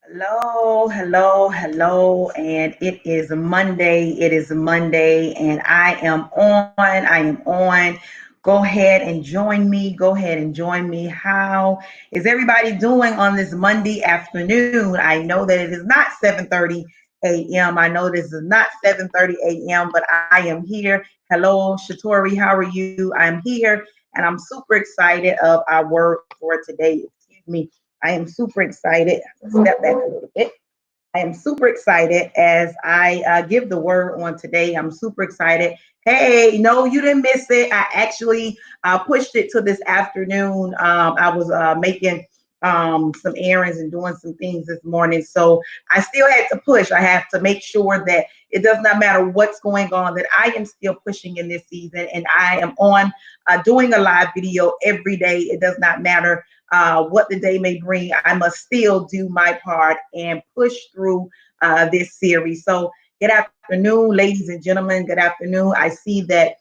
Hello, hello, hello, and it is Monday. It is Monday, and I am on. I am on. Go ahead and join me. Go ahead and join me. How is everybody doing on this Monday afternoon? I know that it is not 7:30 a.m. I know this is not 7:30 a.m., but I am here. Hello, Shatori. How are you? I'm here, and I'm super excited of our word for today. Excuse me. I am super excited. Step back a little bit. I am super excited as I give the word on today. I'm super excited. Hey, no, you didn't miss it. I actually pushed it to this afternoon. I was making some errands and doing some things this morning. So I still had to push. I have to make sure that it does not matter what's going on, that I am still pushing in this season. And I am on doing a live video every day. It does not matter what the day may bring. I must still do my part and push through this series. So, good afternoon, ladies and gentlemen. Good afternoon. I see that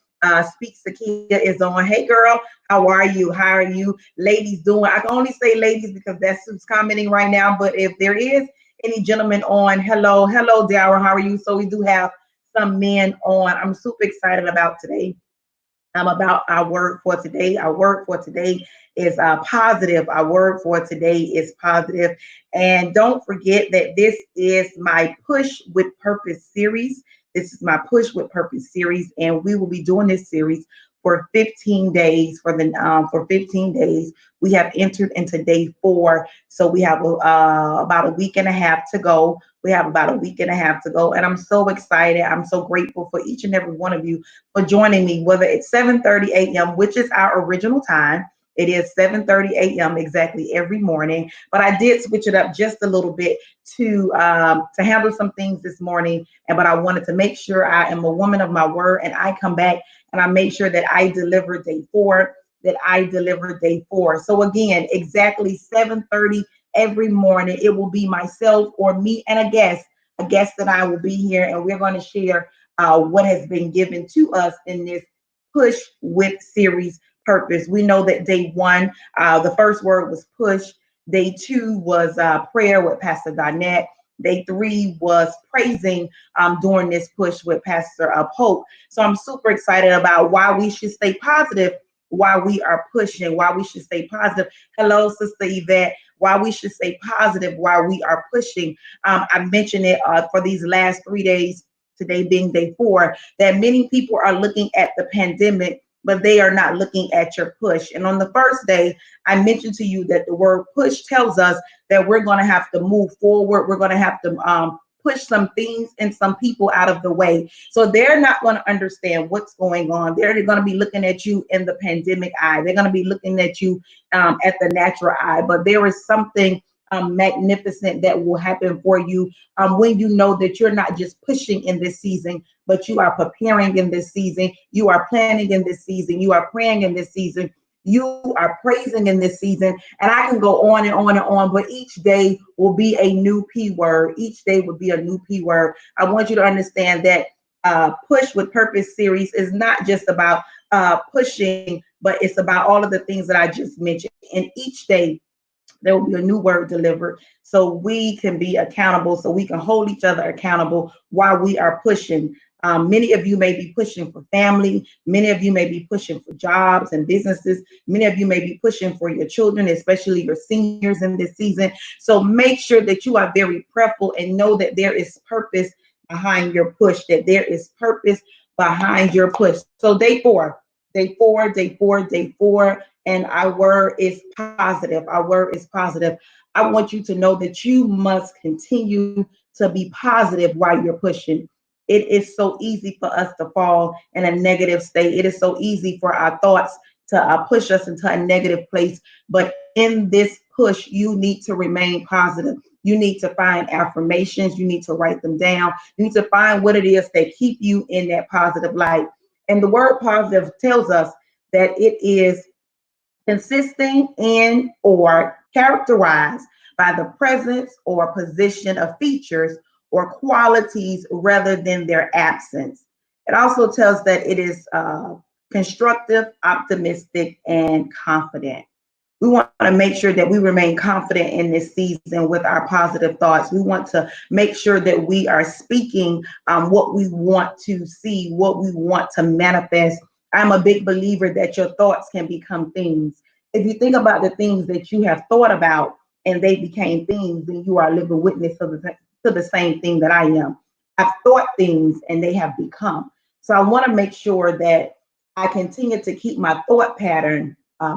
Speak Sakia is on. Hey, girl, how are you? How are you, ladies, doing? I can only say ladies because that's who's commenting right now. But if there is any gentlemen on, hello, hello, Dara, how are you? So, we do have some men on. I'm super excited about today. About our word for today. Our word for today is positive. Our word for today is positive. And don't forget that this is my Push with Purpose series. This is my Push with Purpose series, and we will be doing this series for 15 days. For 15 days, we have entered into day 4, so we have about a week and a half to go. We have about a week and a half to go, and I'm so excited. I'm so grateful for each and every one of you for joining me, whether it's 7:30 a.m., which is our original time. It is 7:30 a.m. exactly every morning, but I did switch it up just a little bit to handle some things this morning. And but I wanted to make sure I am a woman of my word, and I come back and I make sure that I deliver day 4. That I deliver day 4. So again, exactly 7:30 every morning. It will be myself or me and a guest that I will be here, and we're going to share what has been given to us in this push with series purpose. We know that day 1, the first word was push. Day 2 was prayer with Pastor Donette. Day 3 was praising during this push with Pastor Pope. So I'm super excited about why we should stay positive while we are pushing, why we should stay positive. Hello, Sister Yvette. Why we should stay positive while we are pushing. I mentioned it for these last 3 days, today being day 4, that many people are looking at the pandemic, but they are not looking at your push. And on the first day, I mentioned to you that the word push tells us that we're going to have to move forward. We're going to have to push some things and some people out of the way. So they're not going to understand what's going on. They're going to be looking at you in the pandemic eye. They're going to be looking at you at the natural eye. But there is something magnificent that will happen for you when you know that you're not just pushing in this season, but you are preparing in this season. You are planning in this season. You are praying in this season. You are praising in this season. And I can go on and on and on, but each day will be a new P word. Each day will be a new P word. I want you to understand that Push with Purpose series is not just about pushing, but it's about all of the things that I just mentioned. And each day, there will be a new word delivered so we can be accountable, so we can hold each other accountable while we are pushing. Many of you may be pushing for family. Many of you may be pushing for jobs and businesses. Many of you may be pushing for your children, especially your seniors in this season. So make sure that you are very prayerful and know that there is purpose behind your push, that there is purpose behind your push. So day 4, day 4, day 4, day 4, and our word is positive. Our word is positive. I want you to know that you must continue to be positive while you're pushing. It is so easy for us to fall in a negative state. It is so easy for our thoughts to push us into a negative place. But in this push, you need to remain positive. You need to find affirmations. You need to write them down. You need to find what it is that keep you in that positive light. And the word positive tells us that it is consisting in or characterized by the presence or position of features or qualities rather than their absence. It also tells that it is constructive, optimistic, and confident. We want to make sure that we remain confident in this season with our positive thoughts. We want to make sure that we are speaking what we want to see, what we want to manifest. I'm a big believer that your thoughts can become things. If you think about the things that you have thought about and they became things, then you are a living witness to the same thing that I am. I've thought things and they have become. So I want to make sure that I continue to keep my thought pattern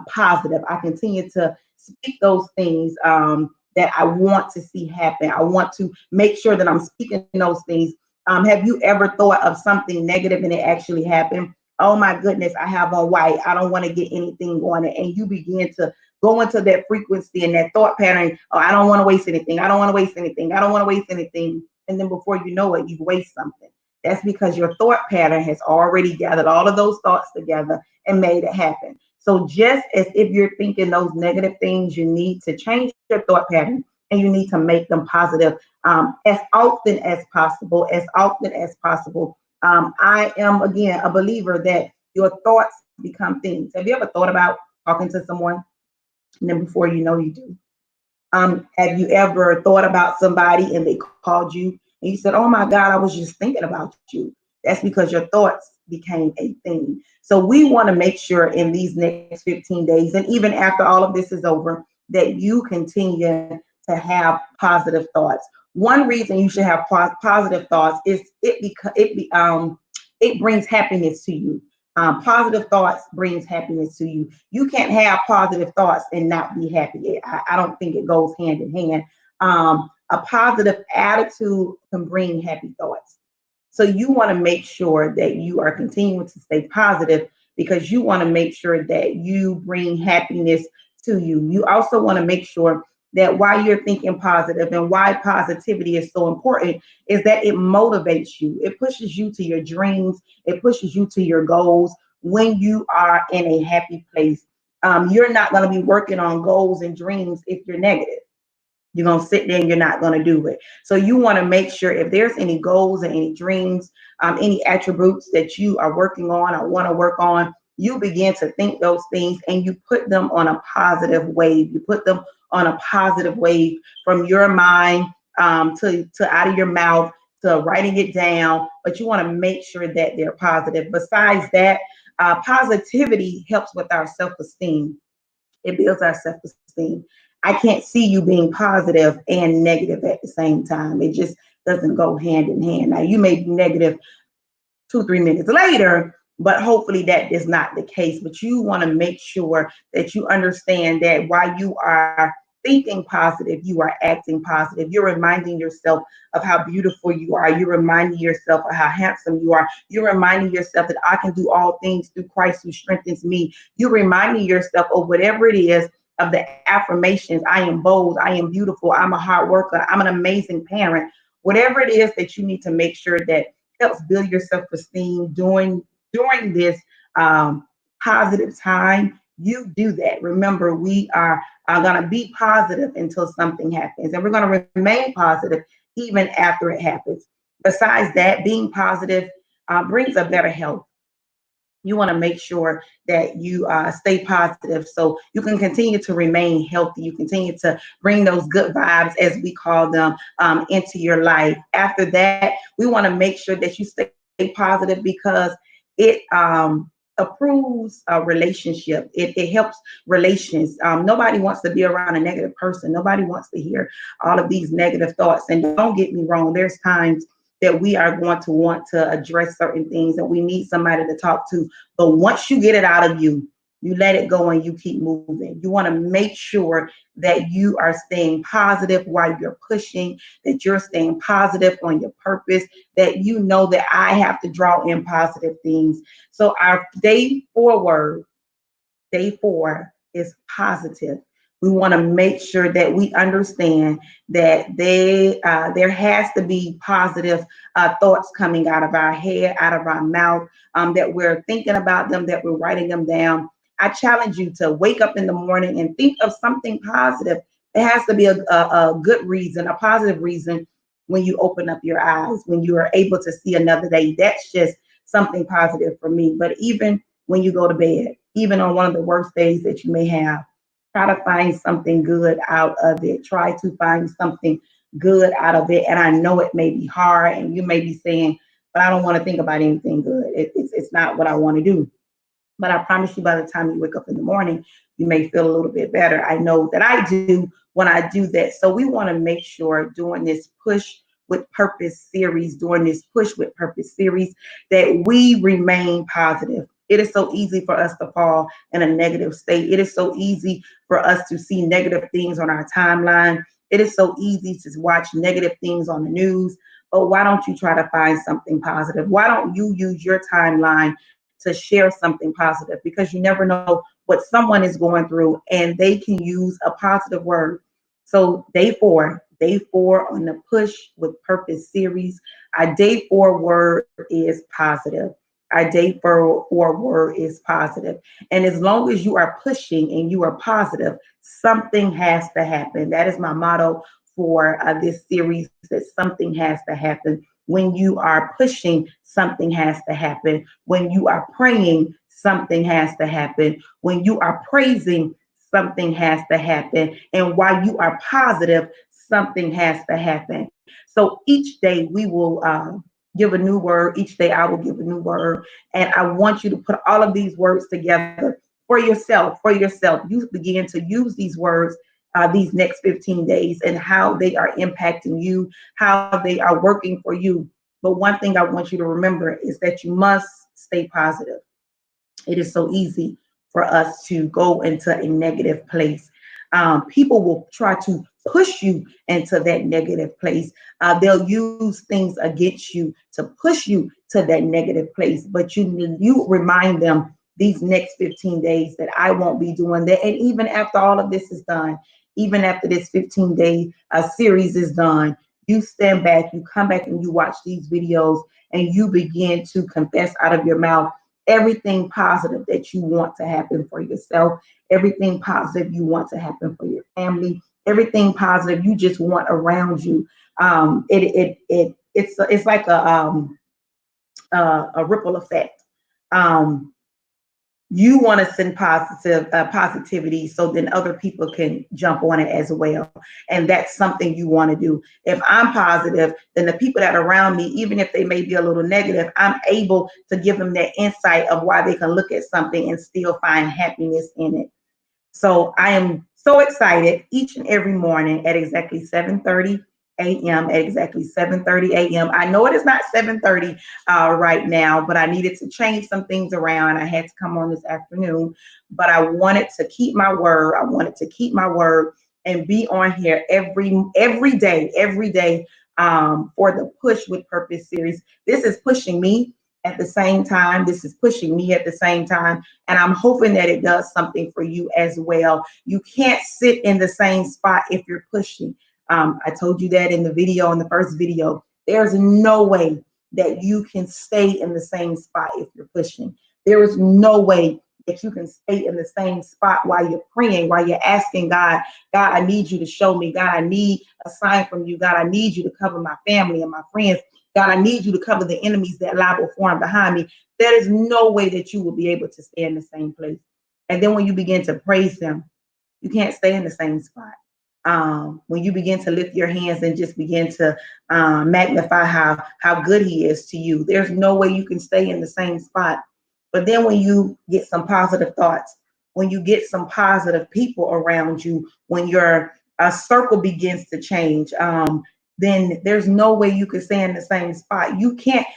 positive. I continue to speak those things that I want to see happen. I want to make sure that I'm speaking those things. Have you ever thought of something negative and it actually happened? Oh my goodness, I have on white. I don't want to get anything on it. And you begin to go into that frequency and that thought pattern. Oh, I don't want to waste anything. I don't want to waste anything. I don't want to waste anything. And then before you know it, you waste something. That's because your thought pattern has already gathered all of those thoughts together and made it happen. So just as if you're thinking those negative things, you need to change your thought pattern and you need to make them positive as often as possible, as often as possible. I am, again, a believer that your thoughts become things. Have you ever thought about talking to someone and then before you know you do? Have you ever thought about somebody and they called you and you said, oh my God, I was just thinking about you? That's because your thoughts became a thing. So we want to make sure in these next 15 days, and even after all of this is over, that you continue to have positive thoughts. One reason you should have positive thoughts is it brings happiness to you. Positive thoughts brings happiness to you. You can't have positive thoughts and not be happy. I don't think it goes hand in hand. A positive attitude can bring happy thoughts. So you want to make sure that you are continuing to stay positive because you want to make sure that you bring happiness to you. You also want to make sure that while you're thinking positive and why positivity is so important is that it motivates you. It pushes you to your dreams. It pushes you to your goals when you are in a happy place. You're not going to be working on goals and dreams if you're negative. You're going to sit there and you're not going to do it. So you want to make sure if there's any goals and any dreams, any attributes that you are working on or want to work on, you begin to think those things and you put them on a positive wave. You put them on a positive wave from your mind to out of your mouth to writing it down. But you want to make sure that they're positive. Besides that, positivity helps with our self-esteem. It builds our self-esteem. I can't see you being positive and negative at the same time. It just doesn't go hand in hand. Now, you may be negative 2, 3 minutes later, but hopefully that is not the case. But you want to make sure that you understand that while you are thinking positive, you are acting positive. You're reminding yourself of how beautiful you are. You're reminding yourself of how handsome you are. You're reminding yourself that I can do all things through Christ who strengthens me. You're reminding yourself of whatever it is of the affirmations. I am bold. I am beautiful. I'm a hard worker. I'm an amazing parent. Whatever it is that you need to make sure that helps build your self-esteem during this positive time, you do that. Remember, we are going to be positive until something happens, and we're going to remain positive even after it happens. Besides that, being positive brings a better health. You want to make sure that you stay positive so you can continue to remain healthy. You continue to bring those good vibes, as we call them, into your life. After that, we want to make sure that you stay positive because it approves a relationship. It helps relations. Nobody wants to be around a negative person. Nobody wants to hear all of these negative thoughts. And don't get me wrong, there's times that we are going to want to address certain things and we need somebody to talk to. But once you get it out of you, you let it go and you keep moving. You want to make sure that you are staying positive while you're pushing, that you're staying positive on your purpose, that you know that I have to draw in positive things. So our day 4 is positive. We want to make sure that we understand that there has to be positive thoughts coming out of our head, out of our mouth, that we're thinking about them, that we're writing them down. I challenge you to wake up in the morning and think of something positive. It has to be a good reason, a positive reason when you open up your eyes, when you are able to see another day. That's just something positive for me. But even when you go to bed, even on one of the worst days that you may have, Try to find something good out of it. Try to find something good out of it. And I know it may be hard, and you may be saying, but I don't want to think about anything good. It's not what I want to do. But I promise you, by the time you wake up in the morning, you may feel a little bit better. I know that I do when I do that. So we want to make sure during this Push with Purpose series, that we remain positive. It is so easy for us to fall in a negative state. It is so easy for us to see negative things on our timeline. It is so easy to watch negative things on the news. But why don't you try to find something positive? Why don't you use your timeline to share something positive? Because you never know what someone is going through, and they can use a positive word. So day four on the Push with Purpose series, our day four word is positive. Our day four word is positive. And as long as you are pushing and you are positive, something has to happen. That is my motto for this series, that something has to happen. When you are pushing, something has to happen. When you are praying, something has to happen. When you are praising, something has to happen. And while you are positive, something has to happen. So each day we will give a new word. Each day I will give a new word. And I want you to put all of these words together for yourself. You begin to use these words these next 15 days, and how they are impacting you, how they are working for you. But one thing I want you to remember is that you must stay positive. It is so easy for us to go into a negative place. People will try to push you into that negative place. They'll use things against you to push you to that negative place. But you remind them these next 15 days that I won't be doing that. And even after all of this is done, even after this 15-day series is done, you stand back, you come back and you watch these videos, and you begin to confess out of your mouth everything positive that you want to happen for yourself, everything positive you want to happen for your family, everything positive you just want around you. It's like a ripple effect. You want to send positivity, so then other people can jump on it as well. And that's something you want to do. If I'm positive, then the people that are around me, even if they may be a little negative, I'm able to give them that insight of why they can look at something and still find happiness in it. So I am so excited each and every morning at exactly 7:30 a.m. At exactly 7:30 a.m. I know it is not 7:30 right now, but I needed to change some things around. I had to come on this afternoon, but I wanted to keep my word. And be on here every day for the Push with Purpose series. This is pushing me at the same time. And I'm hoping that it does something for you as well. You can't sit in the same spot if you're pushing. I told you that in the first video. There's no way that you can stay in the same spot if you're pushing. There is no way that you can stay in the same spot while you're praying, while you're asking God, God, I need you to show me. God, I need a sign from you. God, I need you to cover my family and my friends. God, I need you to cover the enemies that lie before and behind me. There is no way that you will be able to stay in the same place. And then when you begin to praise Him, you can't stay in the same spot. When you begin to lift your hands and just begin to magnify how good He is to you, there's no way you can stay in the same spot. But then when you get some positive thoughts, when you get some positive people around you, when your circle begins to change, then there's no way you can stay in the same spot. You can't.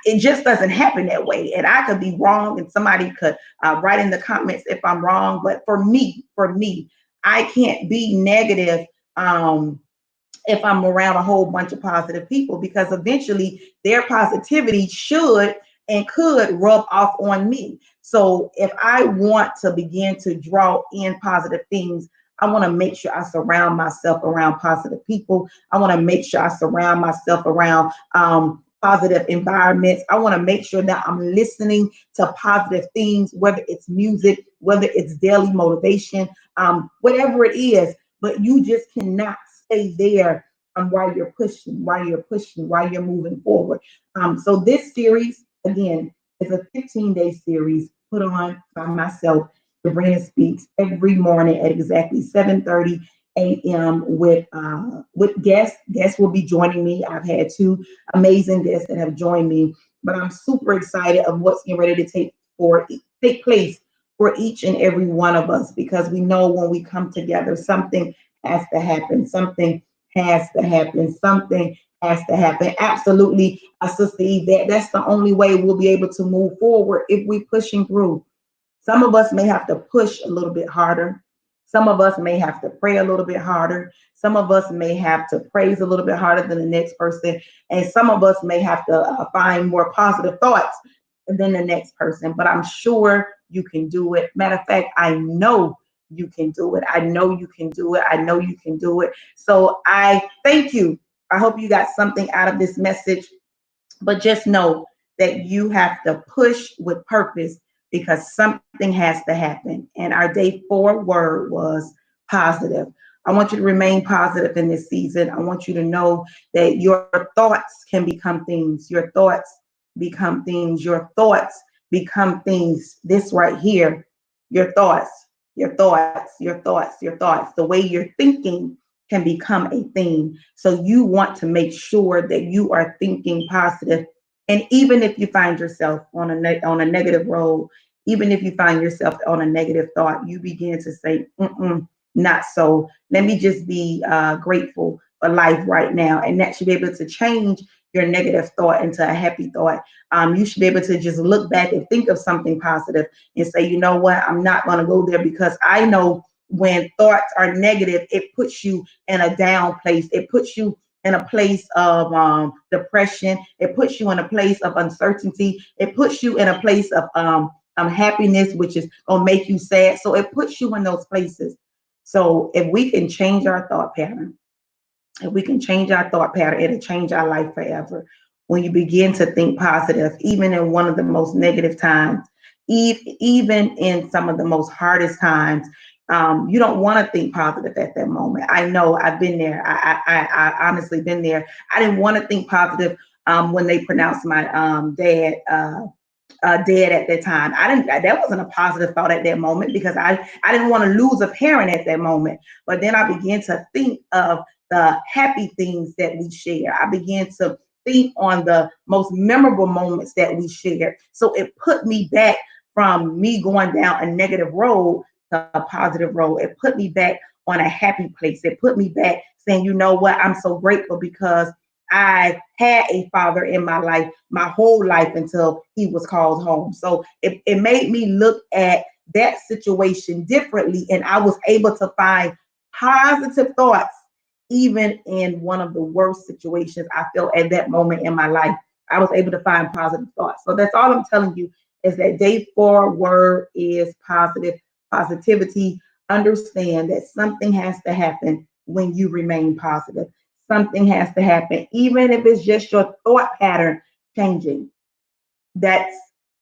It just doesn't happen that way. And I could be wrong, and somebody could write in the comments if I'm wrong. But for me, I can't be negative if I'm around a whole bunch of positive people, because eventually their positivity should and could rub off on me. So if I want to begin to draw in positive things, I want to make sure I surround myself around positive people. I want to make sure I surround myself around positive environments. I want to make sure that I'm listening to positive things, whether it's music, whether it's daily motivation, whatever it is. But you just cannot stay there while you're pushing, while you're moving forward. So this series, again, is a 15-day series put on by myself. Sabrina Speaks every morning at exactly 7:30 a.m. with guests. Guests will be joining me. I've had two amazing guests that have joined me, but I'm super excited of what's getting ready to take place for each and every one of us, because we know when we come together, something has to happen. Something has to happen. Something has to happen. Absolutely, Sister Eve, that's the only way we'll be able to move forward if we're pushing through. Some of us may have to push a little bit harder. Some of us may have to pray a little bit harder. Some of us may have to praise a little bit harder than the next person. And some of us may have to find more positive thoughts than the next person. But I'm sure you can do it. Matter of fact, I know you can do it. I know you can do it. I know you can do it. So I thank you. I hope you got something out of this message. But just know that you have to push with purpose, because something has to happen. And our day 4 word was positive. I want you to remain positive in this season. I want you to know that your thoughts can become things. Your thoughts become things. Your thoughts become things. This right here, your thoughts, your thoughts, your thoughts, your thoughts. The way you're thinking can become a thing. So you want to make sure that you are thinking positive. And even if you find yourself on a negative road, even if you find yourself on a negative thought, you begin to say, not so. Let me just be grateful for life right now. And that should be able to change your negative thought into a happy thought. You should be able to just look back and think of something positive and say, you know what, I'm not going to go there, because I know when thoughts are negative, it puts you in a down place. It puts you in a place of depression. It puts you in a place of uncertainty. It puts you in a place of happiness, which is gonna make you sad. So it puts you in those places. So if we can change our thought pattern, if we can change our thought pattern, it'll change our life forever. When you begin to think positive, even in one of the most negative times, even in some of the most hardest times, you don't want to think positive at that moment. I know I've been there. I honestly been there. I didn't want to think positive when they pronounced my dad dead at that time. I didn't. That wasn't a positive thought at that moment, because I didn't want to lose a parent at that moment. But then I began to think of the happy things that we share. I began to think on the most memorable moments that we shared. So it put me back from me going down a negative road to a positive road. It put me back on a happy place. It put me back saying, you know what, I'm so grateful because I had a father in my life my whole life until he was called home. So it made me look at that situation differently. And I was able to find positive thoughts, even in one of the worst situations I felt at that moment in my life. I was able to find positive thoughts. So that's all I'm telling you, is that day 4 word is positive, positivity. Understand that something has to happen when you remain positive. Something has to happen, even if it's just your thought pattern changing. That's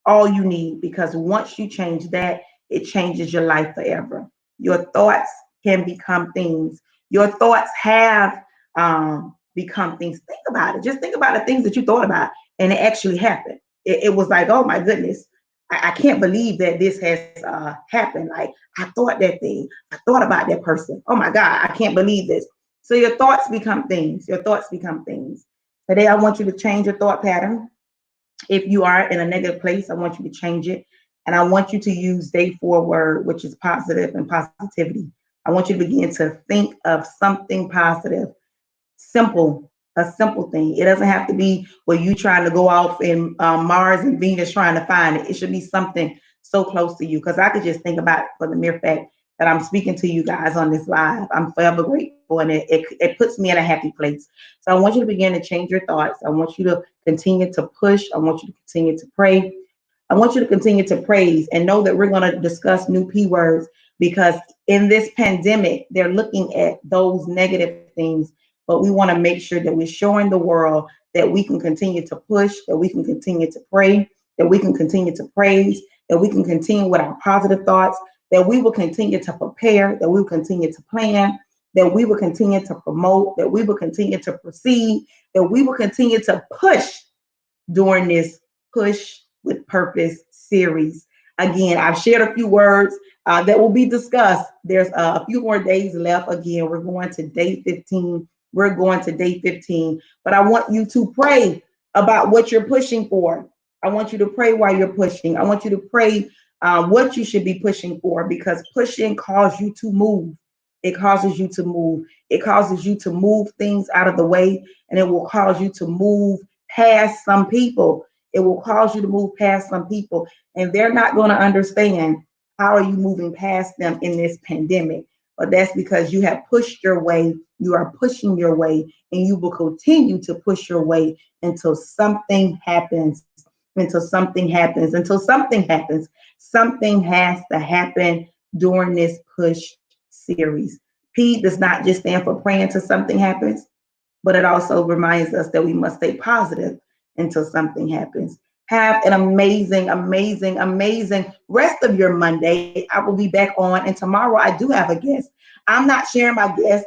all you need, because once you change that, it changes your life forever. Your thoughts can become things. Your thoughts have become things. Think about it. Just think about the things that you thought about, and it actually happened. It was like, oh my goodness, I can't believe that this has happened. Like, I thought that thing. I thought about that person. Oh my God, I can't believe this. So your thoughts become things. Your thoughts become things. Today, I want you to change your thought pattern. If you are in a negative place, I want you to change it. And I want you to use day 4 word, which is positive and positivity. I want you to begin to think of something positive, simple, a simple thing. It doesn't have to be where you trying to go off in Mars and Venus trying to find it. It should be something so close to you. Because I could just think about it for the mere fact that I'm speaking to you guys on this live. I'm forever grateful, and it puts me in a happy place. So I want you to begin to change your thoughts. I want you to continue to push. I want you to continue to pray. I want you to continue to praise, and know that we're going to discuss new P words, because in this pandemic, they're looking at those negative things, but we want to make sure that we're showing the world that we can continue to push, that we can continue to pray, that we can continue to praise, that we can continue with our positive thoughts, that we will continue to prepare, that we will continue to plan, that we will continue to promote, that we will continue to proceed, that we will continue to push during this Push with Purpose series. Again, I've shared a few words that will be discussed. There's a few more days left. Again, we're going to day 15. We're going to day 15. But I want you to pray about what you're pushing for. I want you to pray while you're pushing. I want you to pray what you should be pushing for, because pushing causes you to move. It causes you to move. It causes you to move things out of the way, and it will cause you to move past some people. It will cause you to move past some people, and they're not going to understand how are you moving past them in this pandemic. But that's because you have pushed your way, you are pushing your way, and you will continue to push your way until something happens. Until something happens. Until something happens. Something has to happen during this push series. P does not just stand for praying until something happens, but it also reminds us that we must stay positive until something happens. Have an amazing, amazing, amazing rest of your Monday. I will be back on, and tomorrow I do have a guest. I'm not sharing my guests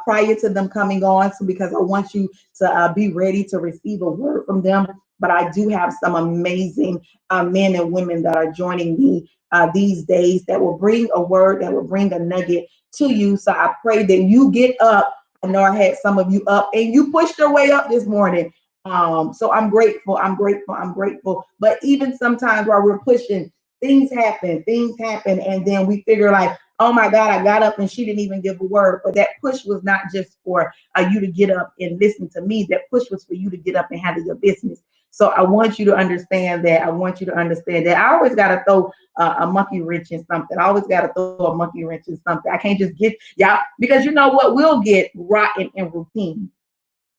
prior to them coming on, so because I want you to be ready to receive a word from them. But I do have some amazing men and women that are joining me these days that will bring a word, that will bring a nugget to you. So I pray that you get up. I know I had some of you up and you pushed your way up this morning. So I'm grateful. I'm grateful. I'm grateful. But even sometimes while we're pushing, things happen. And then we figure like, oh my God, I got up and she didn't even give a word. But that push was not just for you to get up and listen to me. That push was for you to get up and handle your business. So I want you to understand that. I want you to understand that. I always got to throw a monkey wrench in something. I always got to throw a monkey wrench in something. I can't just get y'all, because you know what? We'll get rotten in routine.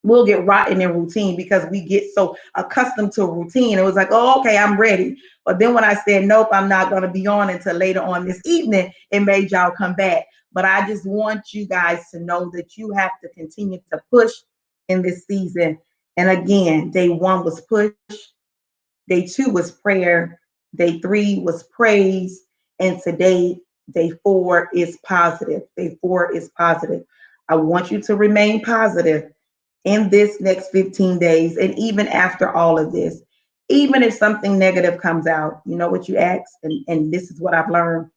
We'll get rotten in routine because we get so accustomed to routine. It was like, oh, okay, I'm ready. But then when I said, nope, I'm not going to be on until later on this evening, it made y'all come back. But I just want you guys to know that you have to continue to push in this season. And again, day 1 was push. Day 2 was prayer. Day 3 was praise. And today, day 4 is positive. Day 4 is positive. I want you to remain positive in this next 15 days. And even after all of this, even if something negative comes out, you know what you ask? And this is what I've learned.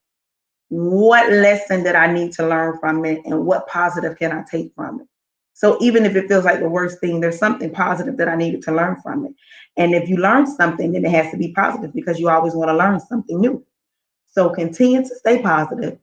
What lesson did I need to learn from it? And what positive can I take from it? So even if it feels like the worst thing, there's something positive that I needed to learn from it. And if you learn something, then it has to be positive because you always want to learn something new. So continue to stay positive,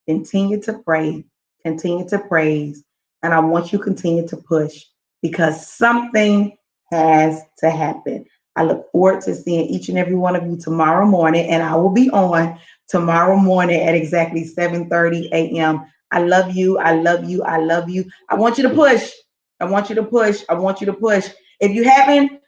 continue to pray, continue to praise, and I want you to continue to push because something has to happen. I look forward to seeing each and every one of you tomorrow morning, and I will be on tomorrow morning at exactly 7:30 a.m. I love you. I love you. I love you. I want you to push. I want you to push. I want you to push. If you haven't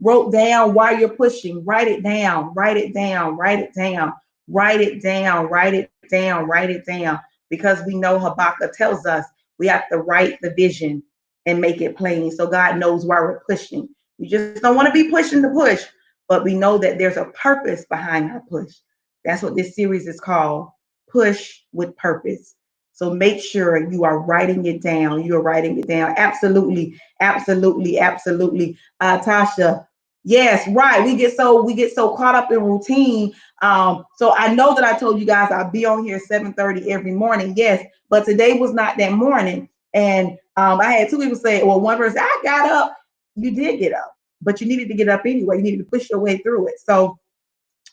wrote down why you're pushing, write it down. Write it down. Write it down. Write it down. Write it down. Write it down. Because we know Habakkuk tells us we have to write the vision and make it plain so God knows why we're pushing. We just don't want to be pushing the push, but we know that there's a purpose behind our push. That's what this series is called, Push with Purpose. So make sure you are writing it down. You are writing it down. Absolutely, absolutely, absolutely. Tasha, yes, right. We get so caught up in routine. So I know that I told you guys I'll be on here 7:30 every morning. Yes, but today was not that morning. And I had 2 people say, well, one person, I got up. You did get up, but you needed to get up anyway. You needed to push your way through it. So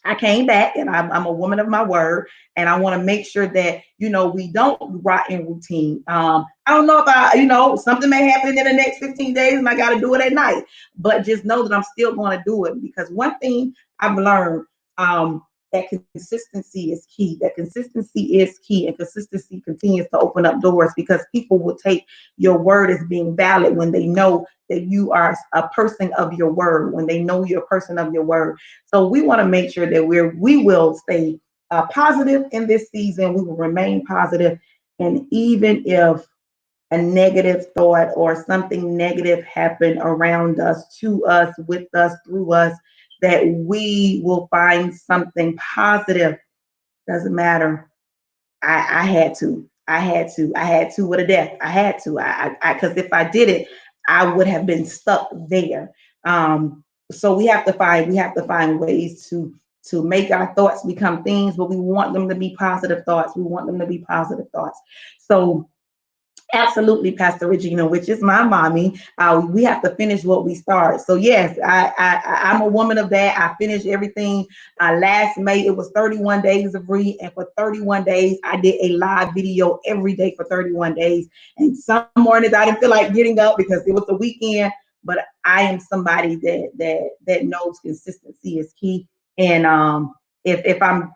I came back and I'm a woman of my word. And I want to make sure that, we don't rot in routine. I don't know if something may happen in the next 15 days and I got to do it at night, but just know that I'm still going to do it because one thing I've learned, that consistency is key. That consistency is key, and consistency continues to open up doors because people will take your word as being valid when they know that you are a person of your word, when they know you're a person of your word. So we want to make sure that we will stay positive in this season. We will remain positive, and even if a negative thought or something negative happen around us, to us, with us, through us, that we will find something positive. Doesn't matter. I had to. I had to. I had to with a death. I had to. Because if I did it, I would have been stuck there. So we have to find ways to to make our thoughts become things, but we want them to be positive thoughts. We want them to be positive thoughts. So absolutely, Pastor Regina, which is my mommy. We have to finish what we start. So yes, I'm a woman of that. I finished everything last May. It was 31 days of read, and for 31 days, I did a live video every day for 31 days. And some mornings I didn't feel like getting up because it was the weekend. But I am somebody that knows consistency is key. And if I'm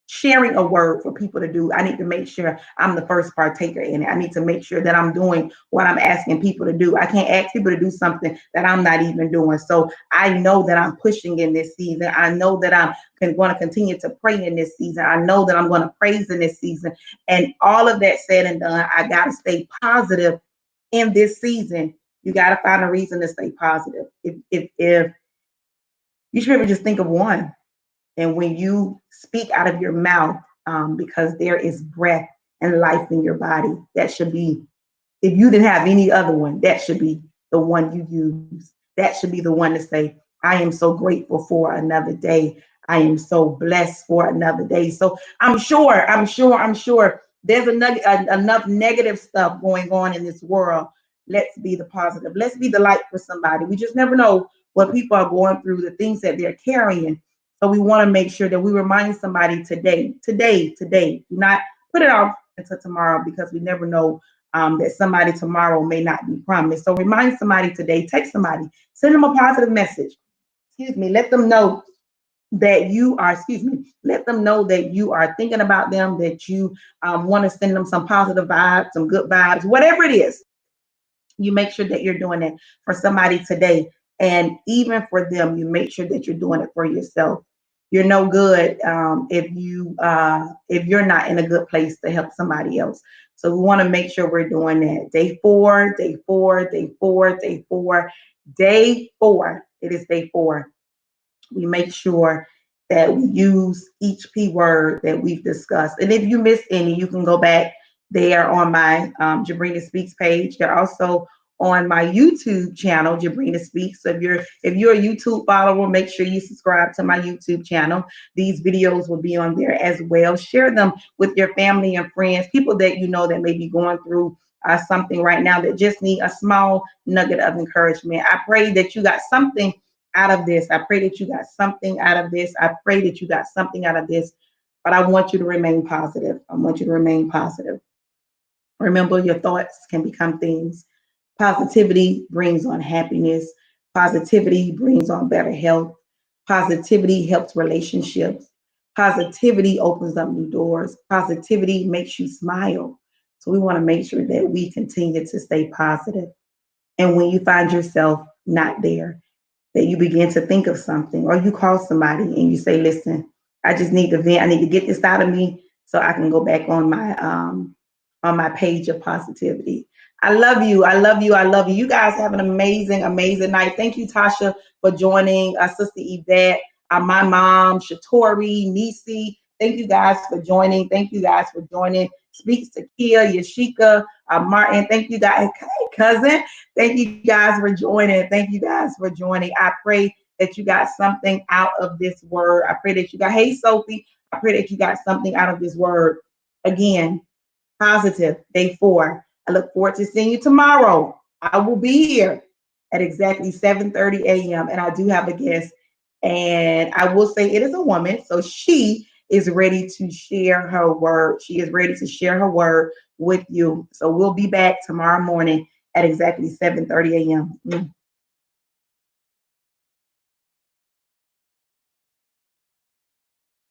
sharing a word for people to do, I need to make sure I'm the first partaker in it. I need to make sure that I'm doing what I'm asking people to do. I can't ask people to do something that I'm not even doing. So I know that I'm pushing in this season. I know that I'm going to continue to pray in this season. I know that I'm going to praise in this season. And all of that said and done, I got to stay positive in this season. You got to find a reason to stay positive. If you should ever just think of one. And when you speak out of your mouth, because there is breath and life in your body, that should be, if you didn't have any other one, that should be the one you use. That should be the one to say, I am so grateful for another day. I am so blessed for another day. So I'm sure there's enough negative stuff going on in this world. Let's be the positive. Let's be the light for somebody. We just never know what people are going through, the things that they're carrying. So we want to make sure that we remind somebody today. Do not put it off until tomorrow, because we never know that somebody tomorrow may not be promised. So remind somebody today, text somebody, send them a positive message. Let them know that you are, let them know that you are thinking about them, that you want to send them some positive vibes, some good vibes, whatever it is. You make sure that you're doing it for somebody today. And even for them, you make sure that you're doing it for yourself. You're no good if you're not in a good place to help somebody else. So we want to make sure we're doing that. Day four. It is day 4. We make sure that we use each P word that we've discussed. And if you missed any, you can go back. They are on my Jabrina Speaks page. They're also on my YouTube channel, Jabrina Speaks. So if you're a YouTube follower, make sure you subscribe to my YouTube channel. These videos will be on there as well. Share them with your family and friends, people that you know that may be going through something right now, that just need a small nugget of encouragement. I pray that you got something out of this. I pray that you got something out of this. I pray that you got something out of this. But I want you to remain positive. I want you to remain positive. Remember, your thoughts can become things. Positivity brings on happiness. Positivity brings on better health. Positivity helps relationships. Positivity opens up new doors. Positivity makes you smile. So we want to make sure that we continue to stay positive. And when you find yourself not there, that you begin to think of something, or you call somebody and you say, listen, I just need to vent. I need to get this out of me so I can go back on my page of positivity. I love you. I love you. I love you. You guys have an amazing, amazing night. Thank you, Tasha, for joining, Sister Yvette, my mom, Shatori, Nisi. Thank you guys for joining. Thank you guys for joining. Speaks to Kia, Yashika, Martin. Thank you guys. Hey, cousin. Thank you guys for joining. Thank you guys for joining. I pray that you got something out of this word. I pray that you got, hey, Sophie, I pray that you got something out of this word. Again, positive, day 4. I look forward to seeing you tomorrow. I will be here at exactly 7:30 a.m. And I do have a guest. And I will say it is a woman. So she is ready to share her word. She is ready to share her word with you. So we'll be back tomorrow morning at exactly 7:30 a.m.